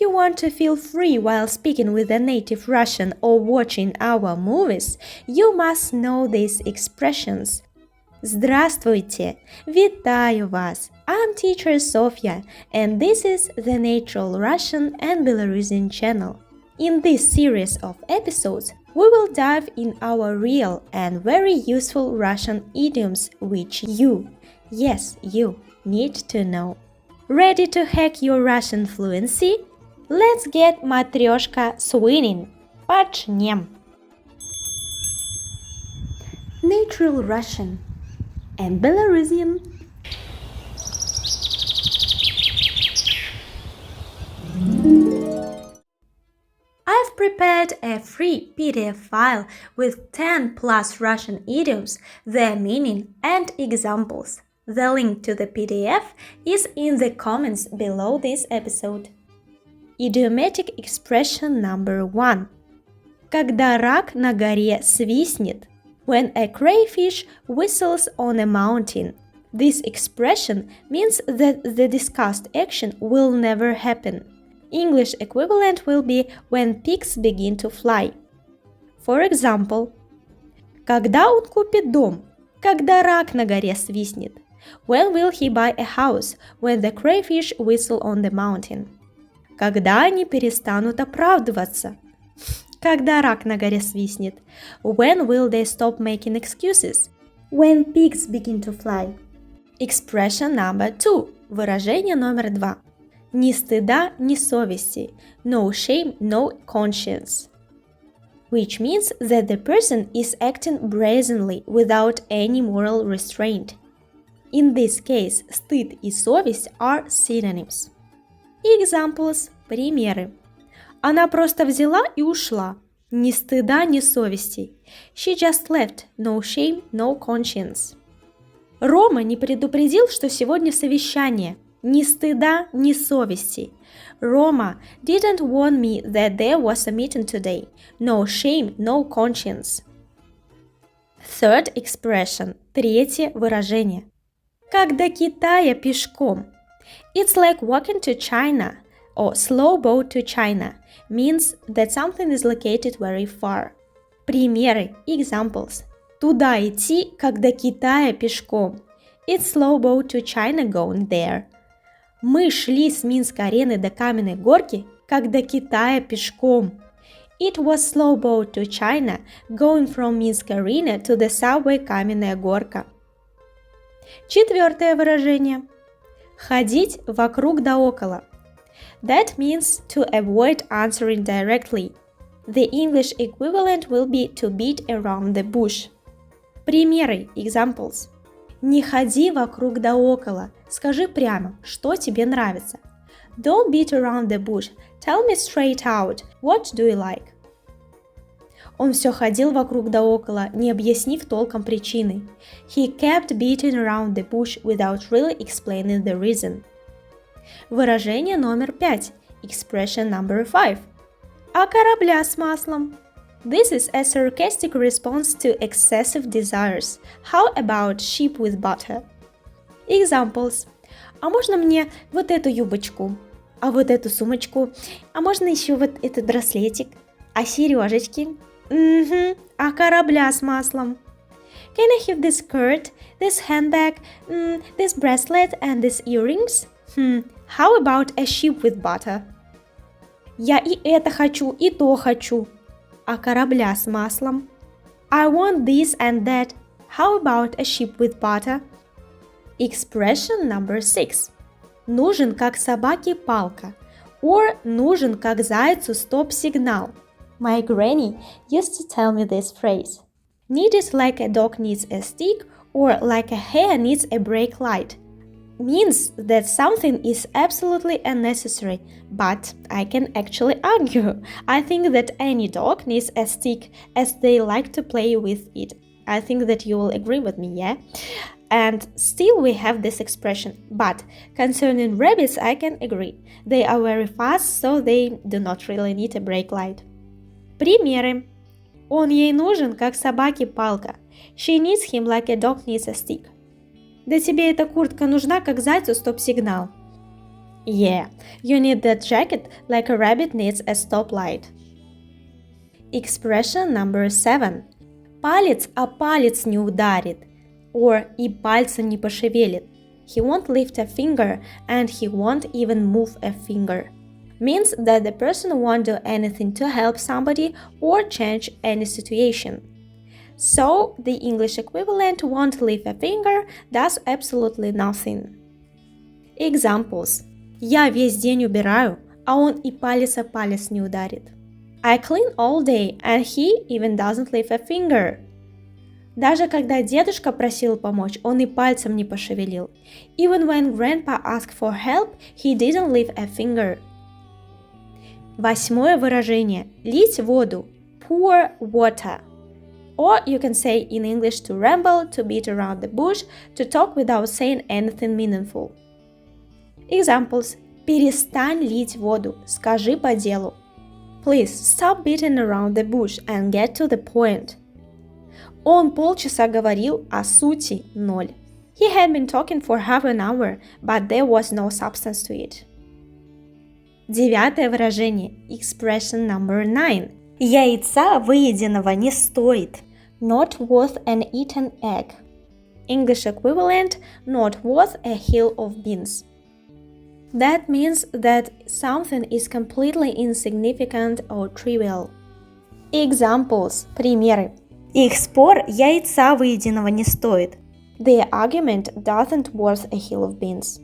you want to feel free while speaking with a native Russian or watching our movies, you must know these expressions. Здравствуйте! Витаю вас! I'm teacher Sophia, and this is the Natural Russian and Belarusian channel. In this series of episodes, we will dive in our real and very useful Russian idioms which you, yes you, need to know. Ready to hack your Russian fluency? Let's get matryoshka swinging. Начнем. Natural Russian and Belarusian. I've prepared a free PDF file with 10 plus Russian idioms, their meaning and examples. The link to the PDF is in the comments below this episode. Idiomatic expression number 1. Когда рак на горе свистнет. When a crayfish whistles on a mountain. This expression means that the discussed action will never happen. English equivalent will be when pigs begin to fly. For example, когда он купит дом? Когда рак на горе свистнет. When will he buy a house? When the crayfish whistle on the mountain. Когда они перестанут оправдываться? Когда рак на горе свистнет. When will they stop making excuses? When pigs begin to fly. Expression number 2. Выражение номер 2. Ни стыда, ни совести. No shame, no conscience. Which means that the person is acting brazenly without any moral restraint. In this case, стыд и совесть are synonyms. Examples, примеры. Она просто взяла и ушла. Ни стыда, ни совести. She just left. No shame, no conscience. Рома не предупредил, что сегодня совещание. Ни стыда, ни совести. Roma didn't warn me that there was a meeting today. No shame, no conscience. Third expression. Третье выражение. Как до Китая пешком. It's like walking to China or slow boat to China. Means that something is located very far. Примеры, examples. Туда идти, как до Китая пешком. It's slow boat to China going there. Мы шли с Минск-арены до Каменной горки, как до Китая пешком. It was slow boat to China, going from Minsk Arena to the subway Каменная горка. Четвертое выражение. Ходить вокруг да около. That means to avoid answering directly. The English equivalent will be to beat around the bush. Примеры, examples. Не ходи вокруг да около. Скажи прямо, что тебе нравится. Don't beat around the bush. Tell me straight out. What do you like? Он все ходил вокруг да около, не объяснив толком причины. He kept beating around the bush without really explaining the reason. Выражение номер 5. Expression number 5. А корабля с маслом? This is a sarcastic response to excessive desires. How about sheep with butter? Examples. А можно мне вот эту юбочку? А вот эту сумочку? А можно еще вот этот браслетик? А сережечки? А корабля с маслом? Can I have this skirt, this handbag, this bracelet and these earrings? How about a sheep with butter? Я и это хочу, и то хочу. А корабля с маслом? I want this and that. How about a sheep with butter? Expression number 6. Нужен как собаке палка. Or нужен как зайцу стоп-сигнал. My granny used to tell me this phrase. Needed like a dog needs a stick or like a hare needs a brake light. Means that something is absolutely unnecessary, but I can actually argue. I think that any dog needs a stick as they like to play with it. I think that you will agree with me, yeah? And still we have this expression, but concerning rabbits I can agree. They are very fast, so they do not really need a brake light. Примеры. Он ей нужен, как собаке палка. She needs him like a dog needs a stick. Да тебе эта куртка нужна, как зайцу стоп-сигнал. Yeah, you need that jacket like a rabbit needs a stoplight. Expression number 7. Палец о палец не ударит, or и пальцем не пошевелит. He won't lift a finger and he won't even move a finger. Means that the person won't do anything to help somebody or change any situation. So, the English equivalent won't lift a finger does absolutely nothing. Examples. Я весь день убираю, а он и палец о палец не ударит. I clean all day, and he even doesn't lift a finger. Даже когда дедушка просил помочь, он и пальцем не пошевелил. Even when grandpa asked for help, he didn't lift a finger. 8 выражение. Лить воду. Pour water. Or you can say in English to ramble, to beat around the bush, to talk without saying anything meaningful. Examples. Перестань лить воду. Скажи по делу. Please stop beating around the bush and get to the point. Он полчаса говорил, а сути ноль. He had been talking for half an hour, but there was no substance to it. 9 выражение. Expression number 9. Яйца выеденного не стоит. Not worth an eaten egg. English equivalent, not worth a hill of beans. That means that something is completely insignificant or trivial. Examples. Примеры. Их спор яйца выеденного не стоит. Their argument doesn't worth a hill of beans.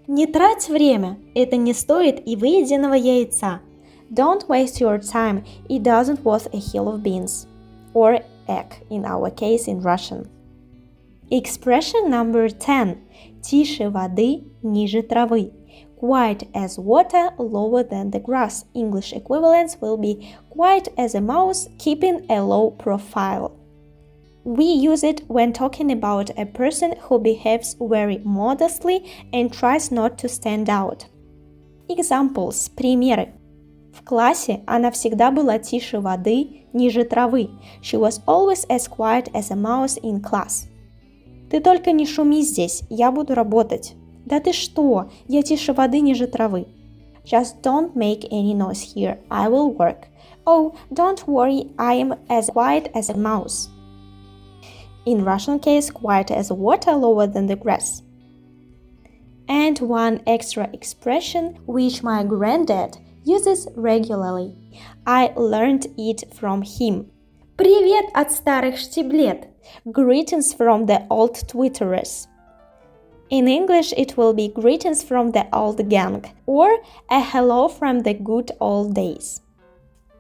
Не трать время, это не стоит и выеденного яйца. Don't waste your time, it doesn't worth a hill of beans. Or egg, in our case in Russian. Expression number 10. Тише воды, ниже травы. Quiet as water, lower than the grass. English equivalents will be quiet as a mouse, keeping a low profile. We use it when talking about a person who behaves very modestly and tries not to stand out. Examples. Примеры. В классе она всегда была тише воды, ниже травы. She was always as quiet as a mouse in class. Ты только не шуми здесь, я буду работать. Да ты что, я тише воды, ниже травы. Just don't make any noise here, I will work. Oh, don't worry, I am as quiet as a mouse. In Russian case, quiet as water, lower than the grass. And one extra expression which my granddad uses regularly. I learned it from him. Привет от старых штиблет. Greetings from the old Twitterers. In English, it will be greetings from the old gang or a hello from the good old days.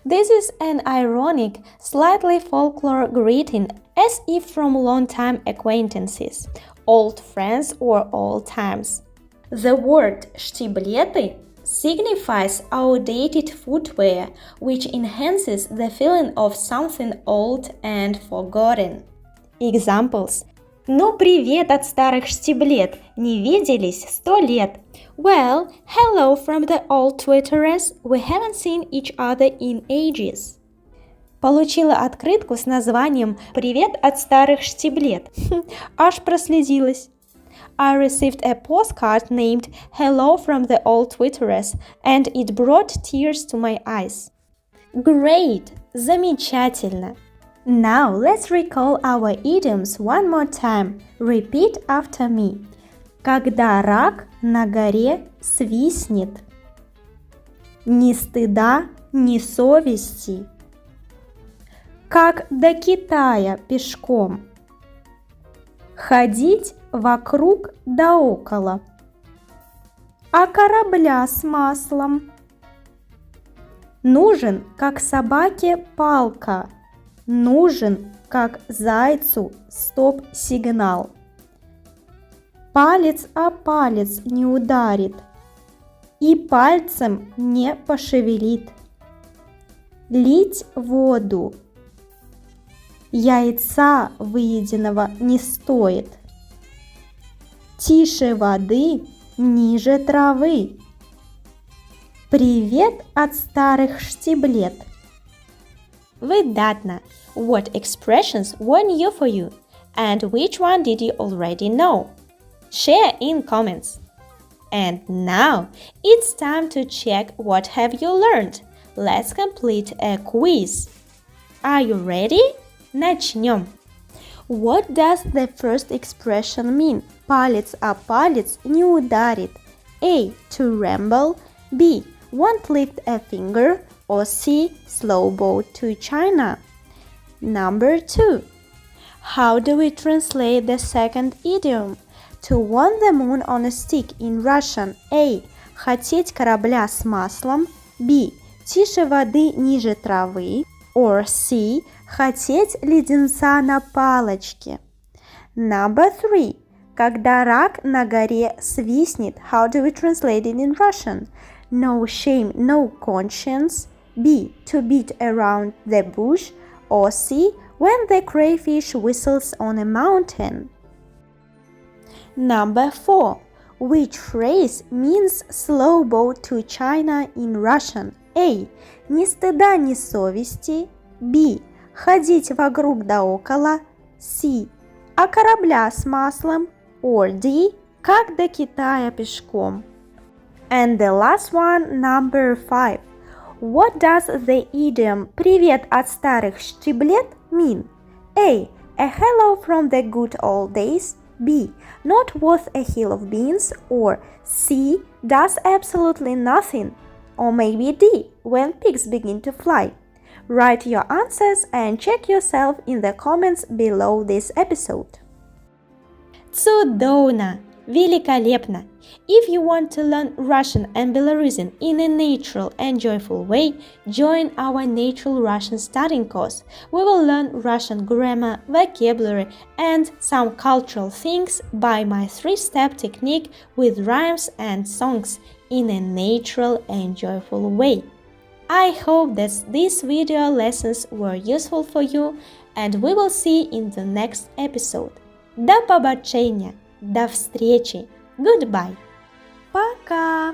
This is an ironic, slightly folklore greeting as if from long-time acquaintances, old friends or old times. The word штиблеты signifies outdated footwear, which enhances the feeling of something old and forgotten. Examples. Ну, привет от старых штиблет. Не виделись 100 лет. Well, hello from the old Twitterers. We haven't seen each other in ages. Получила открытку с названием «Привет от старых штиблет». Аж прослезилась. I received a postcard named Hello from the old Twitterers, and it brought tears to my eyes. Great! Замечательно! Now let's recall our idioms one more time. Repeat after me. Когда рак на горе свистнет. Ни стыда, ни совести. Как до Китая пешком. Ходить вокруг да около. А корабля с маслом. Нужен, как собаке, палка. Нужен, как зайцу, стоп-сигнал. Палец о палец не ударит и пальцем не пошевелит. Лить воду. Яйца выеденного не стоит. Тише воды, ниже травы. Привет от старых штиблет. Выдатно! What expressions were new for you? And which one did you already know? Share in comments. And now it's time to check what have you learned. Let's complete a quiz. Are you ready? Начнем. What does the first expression mean? Палец о палец не ударит. A. To ramble. B. Won't lift a finger. Or C. Slow boat to China. Number 2. How do we translate the second idiom? To want the moon on a stick in Russian. A. Хотеть корабля с маслом. B. Тише воды ниже травы. Or C. Хотеть леденца на палочке. Number 3. Когда рак на горе свистнет. How do we translate it in Russian? No shame, no conscience. B. To beat around the bush. Or C. When the crayfish whistles on a mountain. Number 4. Which phrase means slow boat to China in Russian? A. Ни стыда, ни совести. B. Ходить вокруг да около. C. А корабля с маслом. Or D. Как до Китая пешком. And the last one, number 5. What does the idiom «Привет от старых, штиблет» mean? A. A hello from the good old days. B. Not worth a hill of beans. Or C. Does absolutely nothing. Or maybe D. When pigs begin to fly. Write your answers and check yourself in the comments below this episode. Цудовно! Великолепно! If you want to learn Russian and Belarusian in a natural and joyful way, join our Natural Russian Studying course. We will learn Russian grammar, vocabulary, and some cultural things by my 3-step technique with rhymes and songs in a natural and joyful way. I hope that these video lessons were useful for you, and we will see in the next episode. До побачення! До встречи! Goodbye! Пока!